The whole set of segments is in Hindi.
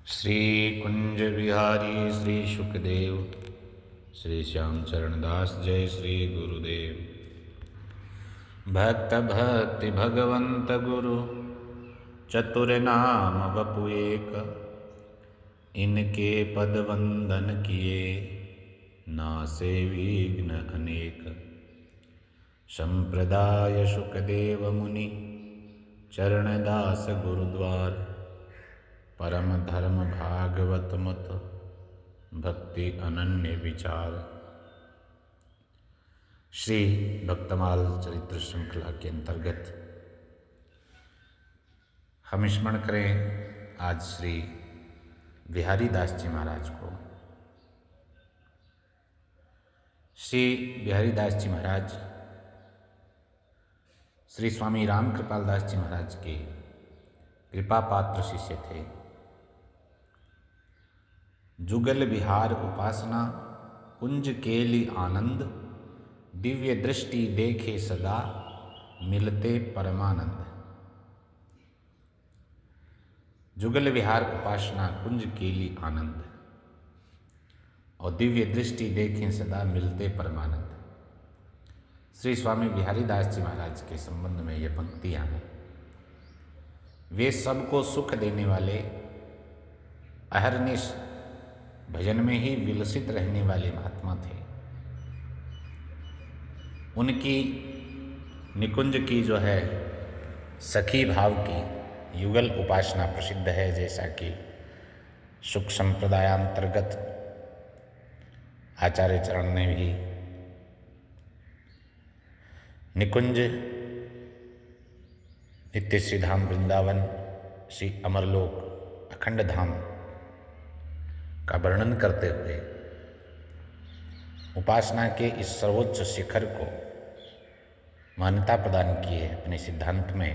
श्री कुंज बिहारी श्री सुखदेव श्री श्याम चरणदास जय श्री गुरुदेव। भक्त भक्ति भगवंत गुरु चतुर नाम वपु एक, इनके पद वंदन किए नासे विघ्न अनेक। संप्रदाय सुखदेव मुनि चरणदास गुरुद्वार, परम धर्म भागवत मत भक्ति अनन्य विचार। श्री भक्तमाल चरित्र श्रृंखला के अंतर्गत हम स्मरण करें आज श्री बिहारी दास जी महाराज को। श्री बिहारी दास जी महाराज श्री स्वामी राम कृपाल दास जी महाराज के कृपा पात्र शिष्य थे। जुगल विहार उपासना कुंज केली आनंद, दिव्य दृष्टि देखे सदा मिलते परमानंद। जुगल विहार उपासना कुंज केली आनंद और दिव्य दृष्टि देखें सदा मिलते परमानंद। श्री स्वामी बिहारी दास जी महाराज के संबंध में ये पंक्तियां हैं। वे सबको सुख देने वाले, अहरनिश भजन में ही विलसित रहने वाले महात्मा थे। उनकी निकुंज की जो है सखी भाव की युगल उपासना प्रसिद्ध है। जैसा कि सुख संप्रदायांतर्गत आचार्य चरण ने भी निकुंज, नित्य श्री धाम वृंदावन, श्री अमरलोक, अखंड धाम का वर्णन करते हुए उपासना के इस सर्वोच्च शिखर को मान्यता प्रदान की है अपने सिद्धांत में।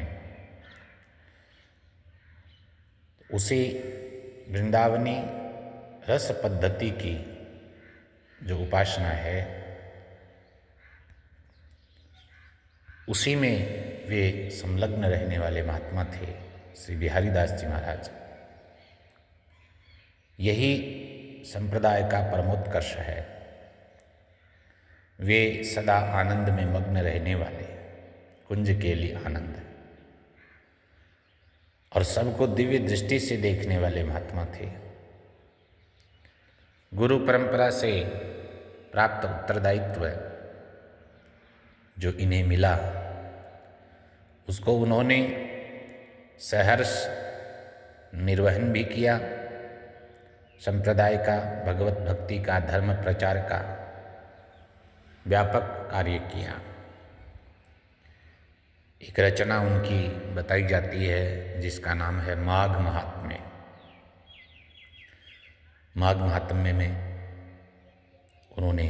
उसी वृंदावनी रस पद्धति की जो उपासना है, उसी में वे संलग्न रहने वाले महात्मा थे श्री बिहारी दास जी महाराज। यही संप्रदाय का परमोत्कर्ष है। वे सदा आनंद में मग्न रहने वाले, कुंज के लिए आनंद, और सबको दिव्य दृष्टि से देखने वाले महात्मा थे। गुरु परंपरा से प्राप्त उत्तरदायित्व जो इन्हें मिला, उसको उन्होंने सहर्ष निर्वहन भी किया। संप्रदाय का, भगवत भक्ति का, धर्म प्रचार का व्यापक कार्य किया। एक रचना उनकी बताई जाती है जिसका नाम है माघ महात्म्य। माघ महात्म्य में उन्होंने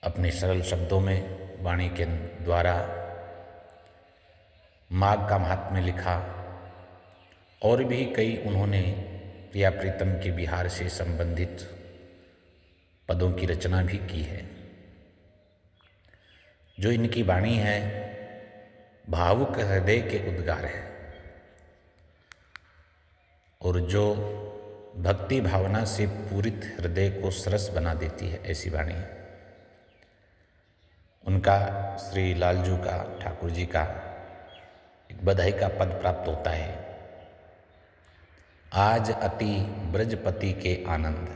अपने सरल शब्दों में वाणी के द्वारा माघ का महात्म्य लिखा, और भी कई उन्होंने प्रिया प्रीतम के विहार से संबंधित पदों की रचना भी की है। जो इनकी वाणी है भावुक हृदय के उद्गार है, और जो भक्ति भावना से पूरित हृदय को सरस बना देती है, ऐसी वाणी है उनका। श्री लालजू का, ठाकुर जी का एक बधाई का पद प्राप्त होता है। आज अति ब्रजपति के आनंद।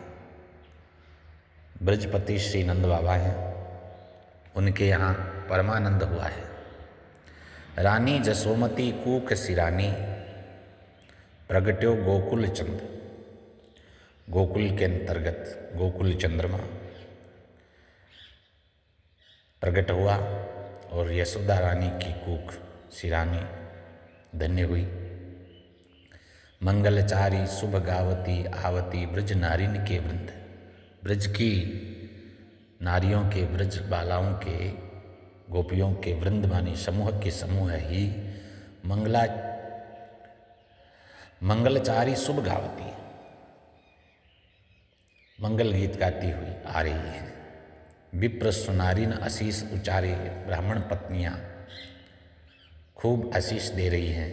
ब्रजपति श्री नंद बाबा हैं, उनके यहाँ परमानंद हुआ है। रानी जसोमती कूक सिरानी, प्रगट्यो गोकुल चंद। गोकुल के अंतर्गत गोकुल चंद्रमा प्रकट हुआ और यशोदा रानी की कूक सिरानी धन्य हुई। मंगलचारी शुभ गावती आवती ब्रज नारिन के वृंद। ब्रज की नारियों के, ब्रज बालाओं के, गोपियों के वृंद मानी समूह के समूह ही मंगलचारी शुभ गावती मंगल गीत गाती हुई आ रही है। विप्र सुनारिन आशीष उचारे, ब्राह्मण पत्नियां खूब आशीष दे रही हैं।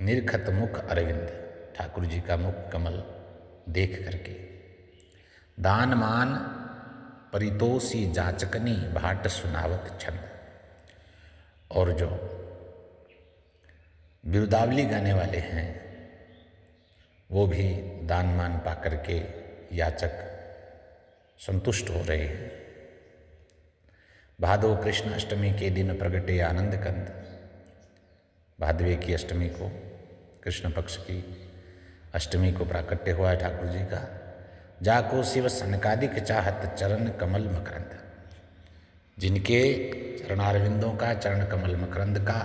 निर्खत मुख अरविंद, ठाकुर जी का मुख कमल देख करके। दान मान परितोषी जाचकनी भाट सुनावत छंद। और जो बिरुदावली गाने वाले हैं वो भी दान मान पा करके याचक संतुष्ट हो रहे हैं। भादो कृष्ण अष्टमी के दिन प्रगटे आनंद कंद। भादवे की अष्टमी को, कृष्ण पक्ष की अष्टमी को प्राकट्य हुआ है ठाकुर जी का। जाको शिव सनकादिक चाहत चरण कमल मकरंद। जिनके चरणारविंदों का, चरण कमल मकरंद का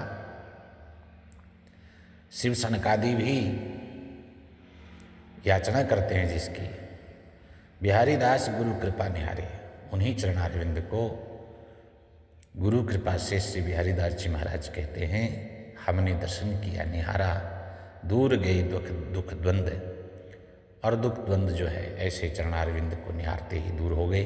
शिव सनकादि भी याचना करते हैं जिसकी, बिहारी दास गुरु कृपा निहारे। उन्हीं चरणारविंद को गुरु कृपा से श्री बिहारी दास जी महाराज कहते हैं, हमने दर्शन किया निहारा, दूर गए दुख द्वंद। और दुख द्वंद जो है ऐसे चरणारविंद को निहारते ही दूर हो गए।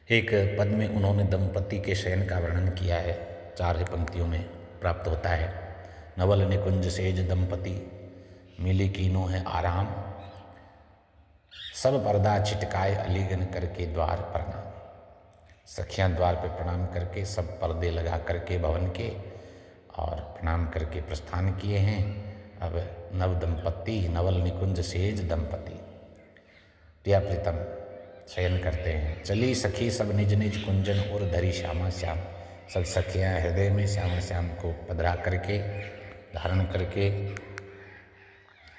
एक पद में उन्होंने दंपति के शयन का वर्णन किया है, 4 पंक्तियों में प्राप्त होता है। नवल निकुंज सेज दंपति, मिली कीनो है आराम। सब पर्दा छिटकाए अलीगन करके द्वार प्रणाम। सखियां द्वार पे प्रणाम करके, सब पर्दे लगा करके भवन के और प्रणाम करके प्रस्थान किए हैं। अब नव दंपति, नवल निकुंज सेज दंपति, प्रिया प्रीतम शयन करते हैं। चली सखी सब निज निज कुंजन और धरी श्यामा श्याम। सब सखियां हृदय में श्यामा श्याम को पधरा करके, धारण करके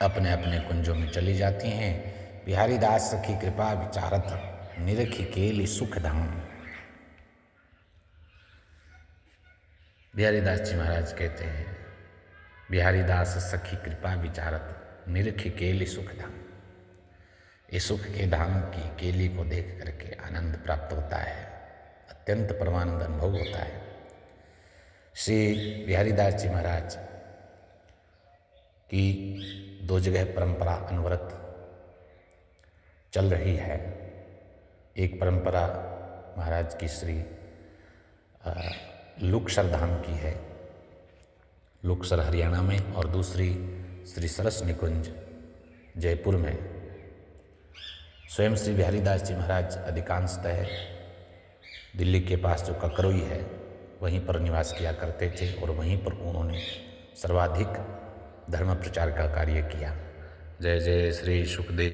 अपने अपने कुंजों में चली जाती हैं। बिहारी दास सखी कृपा विचारत, निरखी केली सुख धाम। बिहारी दास जी महाराज कहते हैं, बिहारी दास सखी कृपा विचारत, निरखी केली सुख धाम। इस सुख के धाम की केली को देख करके आनंद प्राप्त होता है, अत्यंत परमानंद अनुभव होता है। श्री बिहारी दास जी महाराज की 2 जगह परंपरा अनवरत चल रही है। एक परंपरा महाराज की श्री लुक्सर धाम की है, लुक्सर हरियाणा में, और दूसरी श्री सरस निकुंज जयपुर में। स्वयं श्री बिहारी दास जी महाराज अधिकांशतः दिल्ली के पास जो ककरोई है वहीं पर निवास किया करते थे और वहीं पर उन्होंने सर्वाधिक धर्म प्रचार का कार्य किया। जय जय श्री सुखदेव।